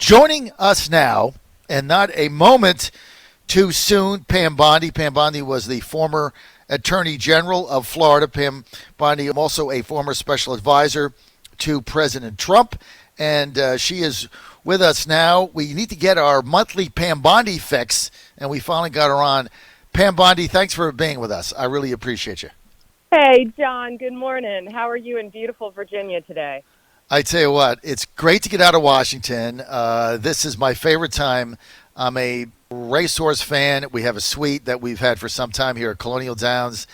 Joining us now, and not a moment too soon, Pam Bondi. Pam Bondi was the former Attorney General of Florida. Pam Bondi, also a former special advisor to President Trump, and she is with us now. We need to get our monthly Pam Bondi fix, and we finally got her on. Pam Bondi, thanks for being with us. I really appreciate you. Hey, John. Good morning. How are you in beautiful Virginia today? I tell you what, it's great to get out of Washington. This is my favorite time. I'm a racehorse fan. We have a suite that we've had for some time here at Colonial Downs.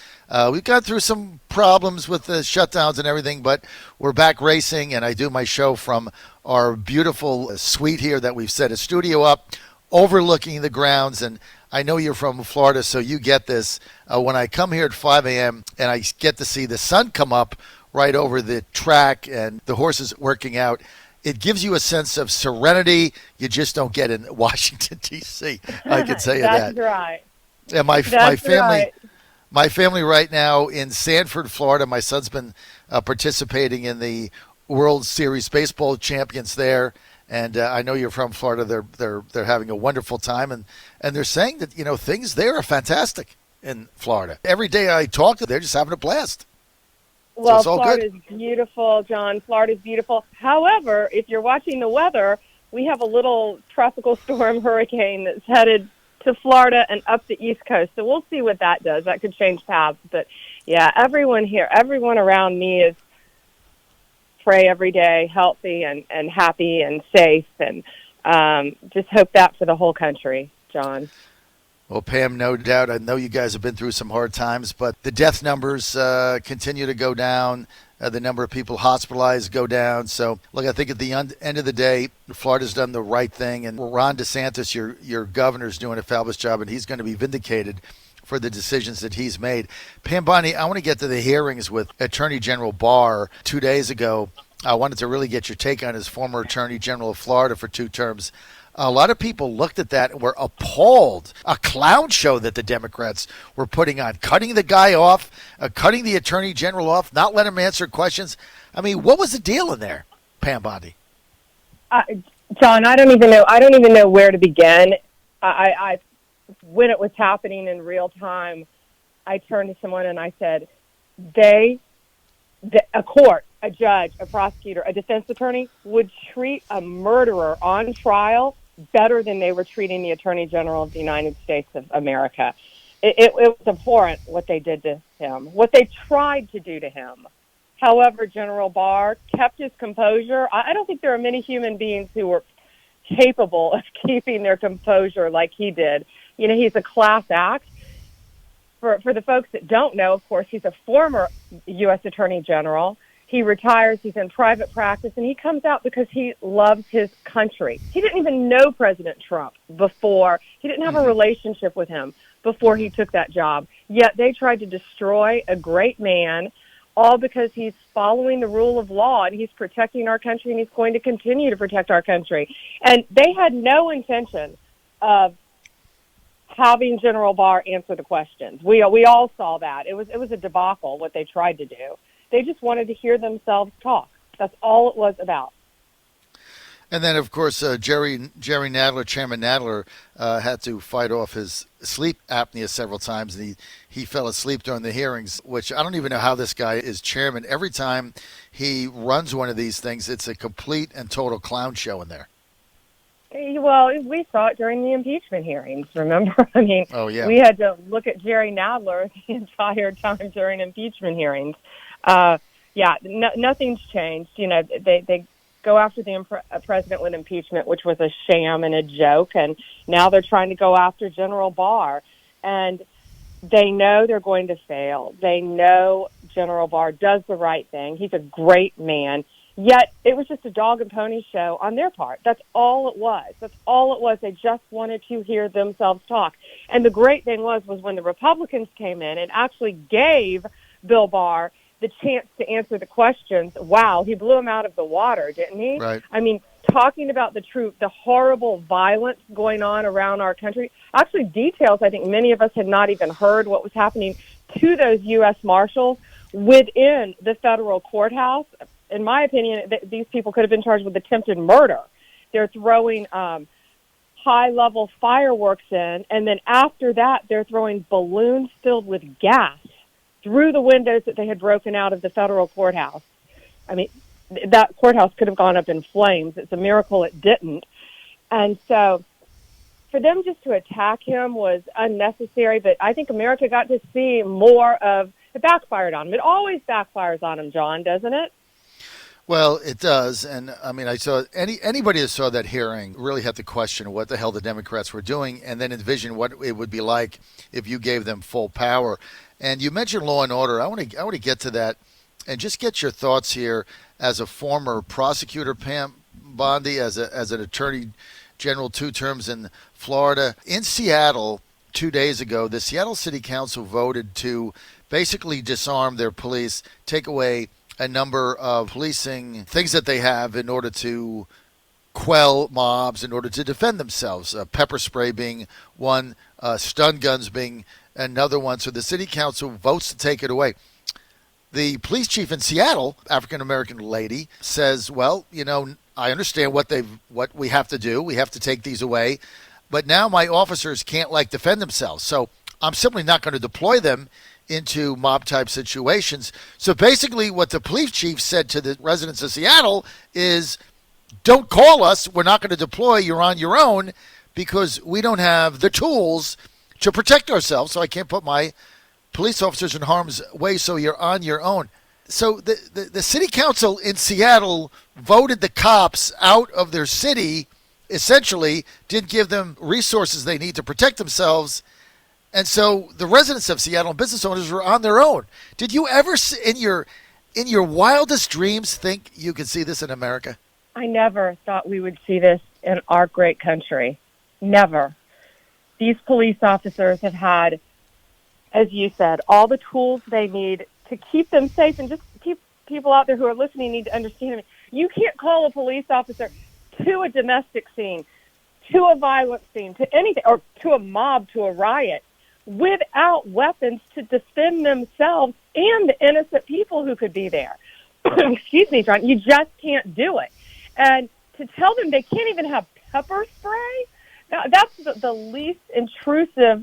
We've gone through some problems with the shutdowns and everything, but we're back racing, and I do my show from our beautiful suite here that we've set a studio up overlooking the grounds. And I know you're from Florida, so you get this. When I come here at 5 a.m. and I get to see the sun come up right over the track and the horses working out, it gives you a sense of serenity you just don't get in Washington, D.C. I can tell you That's that. Right. And my family right now in Sanford, Florida. My son's been participating in the World Series baseball champions there, and I know you're from Florida. They're having a wonderful time, and they're saying that things there are fantastic in Florida. Every day I talk to them, they're just having a blast. Well, Florida's beautiful, John. Florida's beautiful. However, if you're watching the weather, we have a little tropical storm hurricane that's headed to Florida and up the East Coast. So we'll see what that does. That could change paths. But, yeah, everyone around me is pray every day, healthy and happy and safe. And just hope that for the whole country, John. Well, Pam, no doubt. I know you guys have been through some hard times, but the death numbers continue to go down. The number of people hospitalized go down. So, look, I think at the end of the day, Florida's done the right thing. And Ron DeSantis, your governor's doing a fabulous job, and he's going to be vindicated for the decisions that he's made. Pam Bondi, I want to get to the hearings with Attorney General Barr 2 days ago. I wanted to really get your take on his former Attorney General of Florida for 2 terms. A lot of people looked at that and were appalled. A clown show that the Democrats were putting on, cutting the guy off, cutting the Attorney General off, not letting him answer questions. I mean, what was the deal in there, Pam Bondi? John, I don't even know where to begin. I when it was happening in real time, I turned to someone and I said, a court, a judge, a prosecutor, a defense attorney would treat a murderer on trial better than they were treating the Attorney General of the United States of America. It was abhorrent what they did to him, what they tried to do to him. However, General Barr kept his composure. I don't think there are many human beings who were capable of keeping their composure like he did. He's a class act. For the folks that don't know, of course, he's a former U.S. Attorney General. He retires, he's in private practice, and he comes out because he loves his country. He didn't even know President Trump before. He didn't have a relationship with him before he took that job. Yet they tried to destroy a great man, all because he's following the rule of law, and he's protecting our country, and he's going to continue to protect our country. And they had no intention of having General Barr answer the questions. We all saw that. It was a debacle, what they tried to do. They just wanted to hear themselves talk. That's all it was about. And then, of course, Jerry Nadler, Chairman Nadler, had to fight off his sleep apnea several times, and he fell asleep during the hearings, which I don't even know how this guy is chairman. Every time he runs one of these things, it's a complete and total clown show in there. Well, we saw it during the impeachment hearings, remember? I mean, We had to look at Jerry Nadler the entire time during impeachment hearings. Nothing's changed. They go after the president with impeachment, which was a sham and a joke, and now they're trying to go after General Barr. And they know they're going to fail. They know General Barr does the right thing. He's a great man. Yet it was just a dog and pony show on their part. That's all it was. They just wanted to hear themselves talk. And the great thing was when the Republicans came in and actually gave Bill Barr the chance to answer the questions. Wow, he blew him out of the water, didn't he? Right. I mean, talking about the horrible violence going on around our country. Actually, details I think many of us had not even heard what was happening to those U.S. Marshals within the federal courthouse. In my opinion, these people could have been charged with attempted murder. They're throwing high-level fireworks in, and then after that, they're throwing balloons filled with gas through the windows that they had broken out of the federal courthouse. I mean, that courthouse could have gone up in flames. It's a miracle it didn't. And so for them just to attack him was unnecessary, but I think America got to see more of it. Backfired on him. It always backfires on him, John, doesn't it? Well, it does, and I mean, I saw anybody that saw that hearing really had to question what the hell the Democrats were doing, and then envision what it would be like if you gave them full power. And you mentioned law and order. I want to get to that, and just get your thoughts here as a former prosecutor, Pam Bondi, as an attorney general, 2 terms in Florida. In Seattle 2 days ago, the Seattle City Council voted to basically disarm their police, take away a number of policing things that they have in order to quell mobs, in order to defend themselves. Pepper spray being one, stun guns being another one. So the city council votes to take it away. The police chief in Seattle, African-American lady, says, well, you know, I understand what we have to do. We have to take these away. But now my officers can't, defend themselves. So I'm simply not going to deploy them into mob-type situations. So basically what the police chief said to the residents of Seattle is, don't call us. We're not going to deploy. You're on your own, because we don't have the tools to protect ourselves. So I can't put my police officers in harm's way, so you're on your own. So the city council in Seattle voted the cops out of their city, essentially didn't give them resources they need to protect themselves. And so the residents of Seattle and business owners were on their own. Did you ever, in your wildest dreams, think you could see this in America? I never thought we would see this in our great country. Never. These police officers have had, as you said, all the tools they need to keep them safe. And just people out there who are listening need to understand, you can't call a police officer to a domestic scene, to a violent scene, to anything, or to a mob, to a riot, without weapons to defend themselves and the innocent people who could be there. Excuse me, John. You just can't do it. And to tell them they can't even have pepper spray, now, that's the least intrusive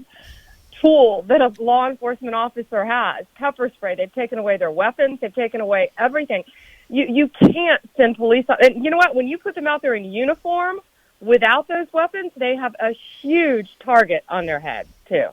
tool that a law enforcement officer has, pepper spray. They've taken away their weapons. They've taken away everything. You can't send police. And you know what? When you put them out there in uniform without those weapons, they have a huge target on their head, too.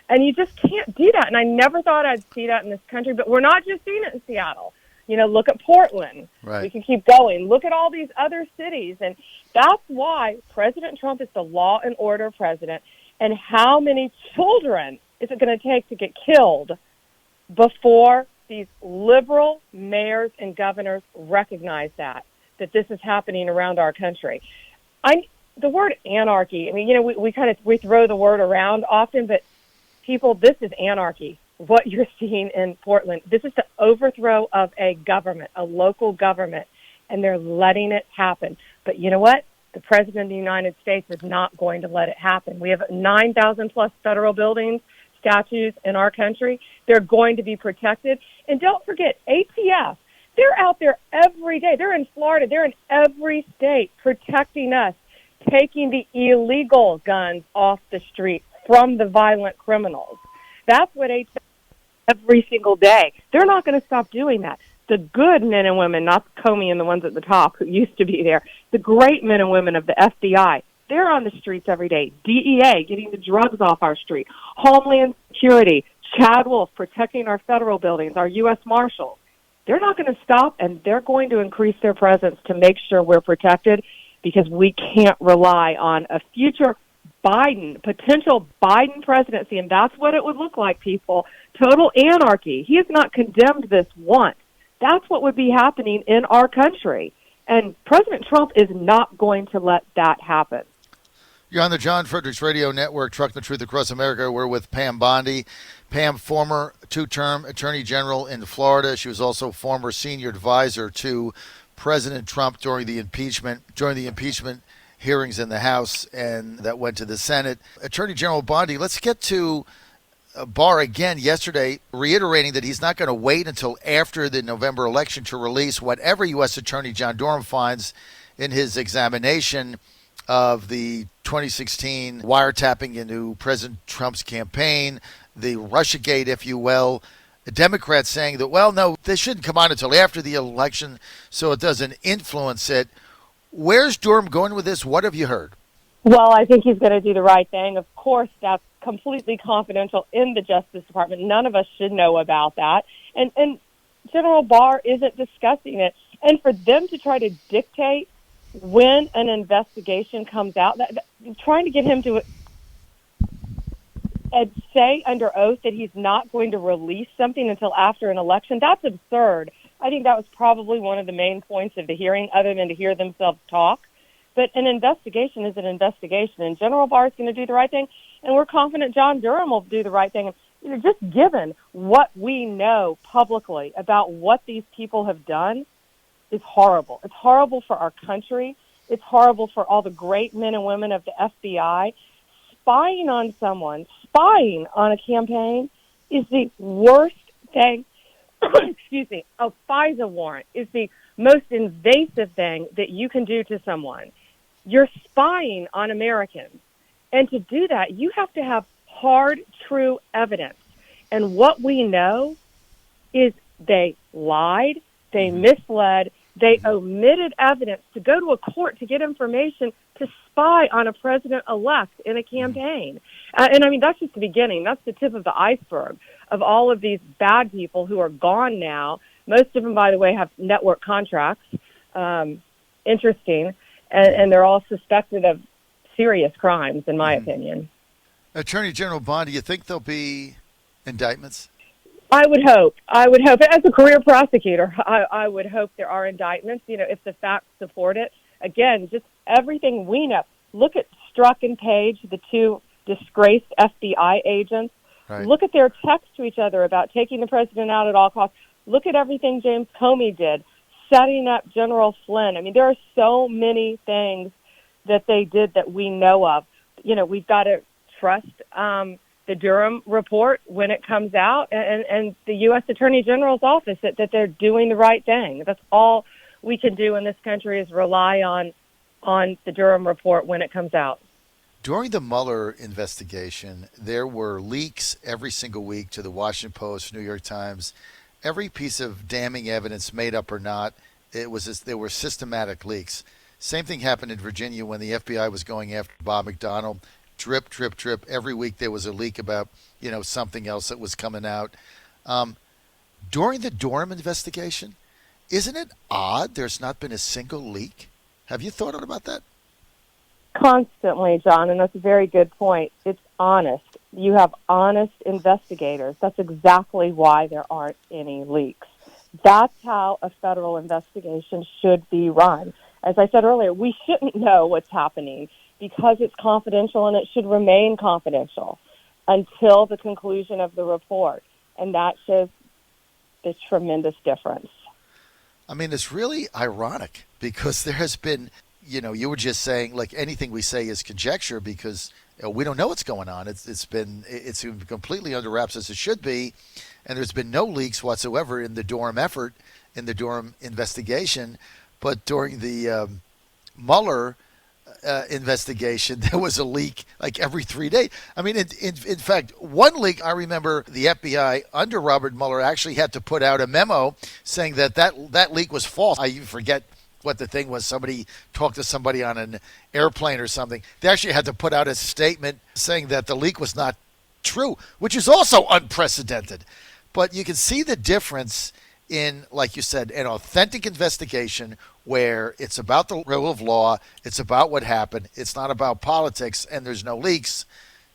And you just can't do that. And I never thought I'd see that in this country. But we're not just seeing it in Seattle. You know, look at Portland. Right. We can keep going. Look at all these other cities. And that's why President Trump is the law and order president. And how many children is it going to take to get killed before these liberal mayors and governors recognize that this is happening around our country? The word anarchy, I mean, you know, we throw the word around often, but people, this is anarchy. What you're seeing in Portland, this is the overthrow of a government, a local government, and they're letting it happen. But you know what? The President of the United States is not going to let it happen. We have 9,000 plus federal buildings, statues in our country. They're going to be protected. And don't forget, ATF, they're out there every day. They're in Florida. They're in every state protecting us, taking the illegal guns off the street from the violent criminals. That's what ATF every single day. They're not going to stop doing that. The good men and women, not Comey and the ones at the top who used to be there, the great men and women of the FBI, they're on the streets every day. DEA, getting the drugs off our street. Homeland Security, Chad Wolf, protecting our federal buildings, our U.S. Marshals. They're not going to stop, and they're going to increase their presence to make sure we're protected, because we can't rely on a future potential Biden presidency, and that's what it would look like, people. Total anarchy. He has not condemned this once. That's what would be happening in our country. And President Trump is not going to let that happen. You're on the John Fredericks Radio Network, Trucking the Truth Across America. We're with Pam Bondi. Pam, former 2-term Attorney General in Florida. She was also former senior advisor to President Trump during the impeachment hearings in the House, and that went to the Senate. Attorney General Bondi, let's get to Barr again yesterday, reiterating that he's not going to wait until after the November election to release whatever U.S. Attorney John Durham finds in his examination of the 2016 wiretapping into President Trump's campaign, the Russiagate, if you will. The Democrats saying that, well, no, this shouldn't come on until after the election so it doesn't influence it. Where's Durham going with this? What have you heard? Well, I think he's going to do the right thing. Of course, that's completely confidential in the Justice Department. None of us should know about that. And General Barr isn't discussing it. And for them to try to dictate when an investigation comes out, trying to get him to say under oath that he's not going to release something until after an election, that's absurd. I think that was probably one of the main points of the hearing, other than to hear themselves talk. But an investigation is an investigation, and General Barr is going to do the right thing, and we're confident John Durham will do the right thing. Just given what we know publicly about what these people have done is horrible. It's horrible for our country. It's horrible for all the great men and women of the FBI. Spying on someone, spying on a campaign is the worst thing. Excuse me. A FISA warrant is the most invasive thing that you can do to someone. You're spying on Americans. And to do that, you have to have hard, true evidence. And what we know is they lied, they misled, they omitted evidence to go to a court to get information to spy on a president-elect in a campaign. And I mean, that's just the beginning. That's the tip of the iceberg of all of these bad people who are gone now. Most of them, by the way, have network contracts. Interesting. And they're all suspected of serious crimes, in my opinion. Attorney General Bondi, do you think there'll be indictments? I would hope. As a career prosecutor, I would hope there are indictments, if the facts support it. Again, just everything we know. Look at Strzok and Page, the two disgraced FBI agents. Right. Look at their texts to each other about taking the president out at all costs. Look at everything James Comey did, setting up General Flynn. I mean, there are so many things that they did that we know of. We've got to trust the Durham report when it comes out, and the U.S. Attorney General's office that they're doing the right thing. That's all we can do in this country is rely on the Durham report when it comes out. During the Mueller investigation, there were leaks every single week to the Washington Post, New York Times. Every piece of damning evidence, made up or not, there were systematic leaks. Same thing happened in Virginia when the FBI was going after Bob McDonald. Drip, drip, drip. Every week there was a leak about, something else that was coming out. During the Durham investigation, isn't it odd there's not been a single leak? Have you thought about that? Constantly, John, and that's a very good point. It's honest. You have honest investigators. That's exactly why there aren't any leaks. That's how a federal investigation should be run. As I said earlier, we shouldn't know what's happening because it's confidential, and it should remain confidential until the conclusion of the report. And that shows the tremendous difference. I mean, it's really ironic because there has been, you were just saying, like, anything we say is conjecture because we don't know what's going on. It's been completely under wraps, as it should be, and there's been no leaks whatsoever in the Durham effort, in the Durham investigation. But during the Mueller investigation, there was a leak like every 3 days. I mean, in fact, one leak, I remember the FBI under Robert Mueller actually had to put out a memo saying that leak was false. I forget what the thing was. Somebody talked to somebody on an airplane or something. They actually had to put out a statement saying that the leak was not true, which is also unprecedented. But you can see the difference in, like you said, an authentic investigation where it's about the rule of law, it's about what happened, it's not about politics, and there's no leaks.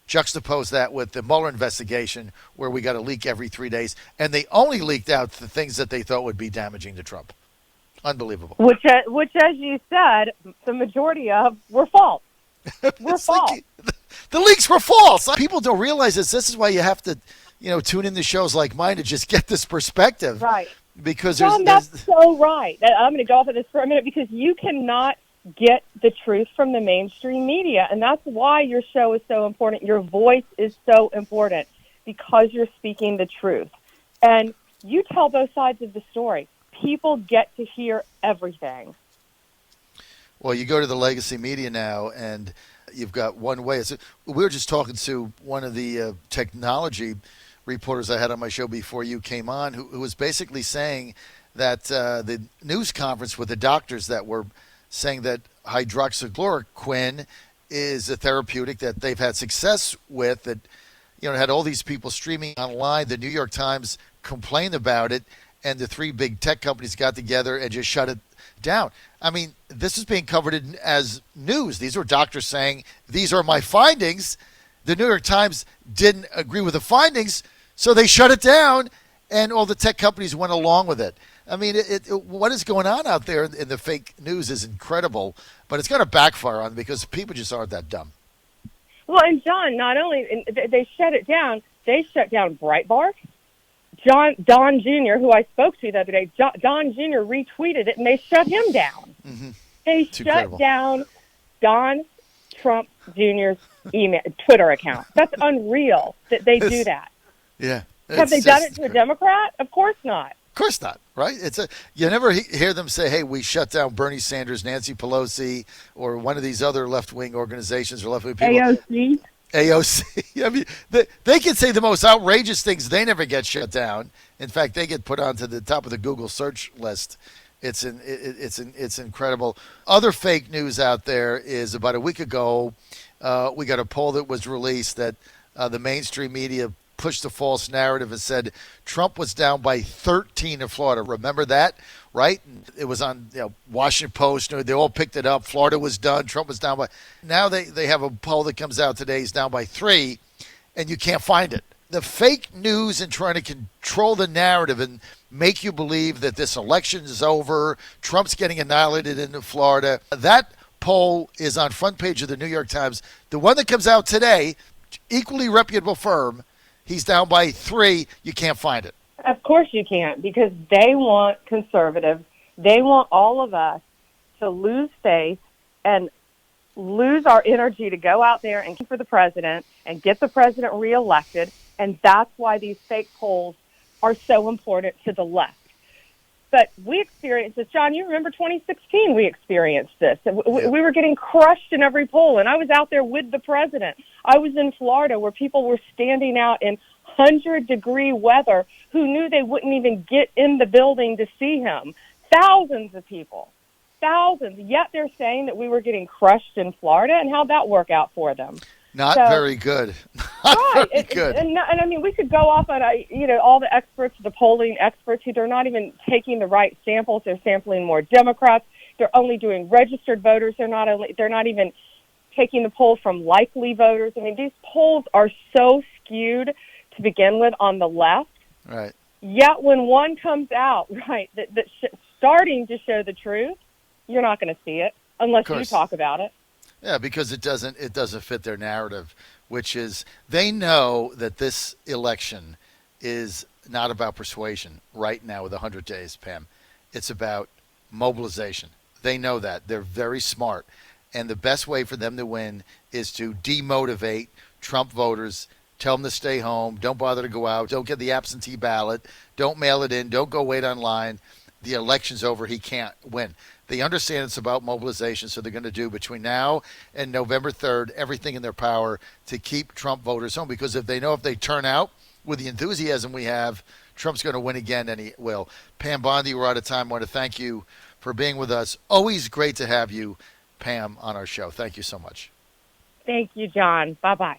Juxtapose that with the Mueller investigation where we got a leak every 3 days, and they only leaked out the things that they thought would be damaging to Trump. Unbelievable. Which, as you said, the majority of were false. Were false. Like, the leaks were false. People don't realize this. This is why you have to, tune into shows like mine to just get this perspective. Right. Because John, that's so right. I'm going to go off of this for a minute because you cannot get the truth from the mainstream media, and that's why your show is so important. Your voice is so important because you're speaking the truth. And you tell both sides of the story. People get to hear everything. Well, you go to the legacy media now, and you've got one way. We were just talking to one of the technology reporters I had on my show before you came on, who was basically saying that the news conference with the doctors that were saying that hydroxychloroquine is a therapeutic that they've had success with, that had all these people streaming online. The New York Times complained about it, and the three big tech companies got together and just shut it down. I mean, this is being covered as news. These were doctors saying, these are my findings. The New York Times didn't agree with the findings, so they shut it down, and all the tech companies went along with it. I mean, what is going on out there in the fake news is incredible, but it's going to backfire on them because people just aren't that dumb. Well, and John, not only they shut it down, they shut down Breitbart. Don Jr., who I spoke to the other day, Don Jr. retweeted it, and they shut him down. Mm-hmm. They shut down Don Trump Jr.'s Twitter account. That's unreal that they do that. Yeah. Have they done it to a Democrat? Of course not. Of course not, right? You never hear them say, hey, we shut down Bernie Sanders, Nancy Pelosi, or one of these other left-wing organizations or left-wing people. AOC. I mean, they can say the most outrageous things. They never get shut down. In fact, they get put onto the top of the Google search list. It's incredible. Other fake news out there is about a week ago, we got a poll that was released that the mainstream media pushed the false narrative and said Trump was down by 13 in Florida. Remember that, right? It was on Washington Post. They all picked it up. Florida was done. Trump was down by. Now they have a poll that comes out today. He's down by 3, and you can't find it. The fake news and trying to control the narrative and make you believe that this election is over, Trump's getting annihilated in Florida. That poll is on front page of the New York Times. The one that comes out today, equally reputable firm, he's down by 3. You can't find it. Of course you can't, because they want conservatives. They want all of us to lose faith and lose our energy to go out there and keep for the president and get the president reelected. And that's why these fake polls are so important to the left. But we experienced this. John, you remember 2016 we experienced this. We were getting crushed in every poll, and I was out there with the president. I was in Florida where people were standing out in 100-degree weather who knew they wouldn't even get in the building to see him. Thousands of people. Thousands. Yet they're saying that we were getting crushed in Florida, and how'd that work out for them? Not very good. Not very good. And I mean, we could go off on all the experts, the polling experts, who they're not even taking the right samples. They're sampling more Democrats. They're only doing registered voters. They're not even taking the poll from likely voters. I mean, these polls are so skewed to begin with on the left. Right. Yet when one comes out, right, that's starting to show the truth, you're not going to see it unless you talk about it. Yeah, because it doesn't fit their narrative, which is they know that this election is not about persuasion right now with 100 days, Pam. It's about mobilization. They know that. They're very smart. And the best way for them to win is to demotivate Trump voters, tell them to stay home, don't bother to go out, don't get the absentee ballot, don't mail it in, don't go wait online. The election's over. He can't win. They understand it's about mobilization, so they're going to do between now and November 3rd everything in their power to keep Trump voters home, because if they turn out with the enthusiasm we have, Trump's going to win again, and he will. Pam Bondi, we're out of time. I want to thank you for being with us. Always great to have you, Pam, on our show. Thank you so much. Thank you, John. Bye-bye.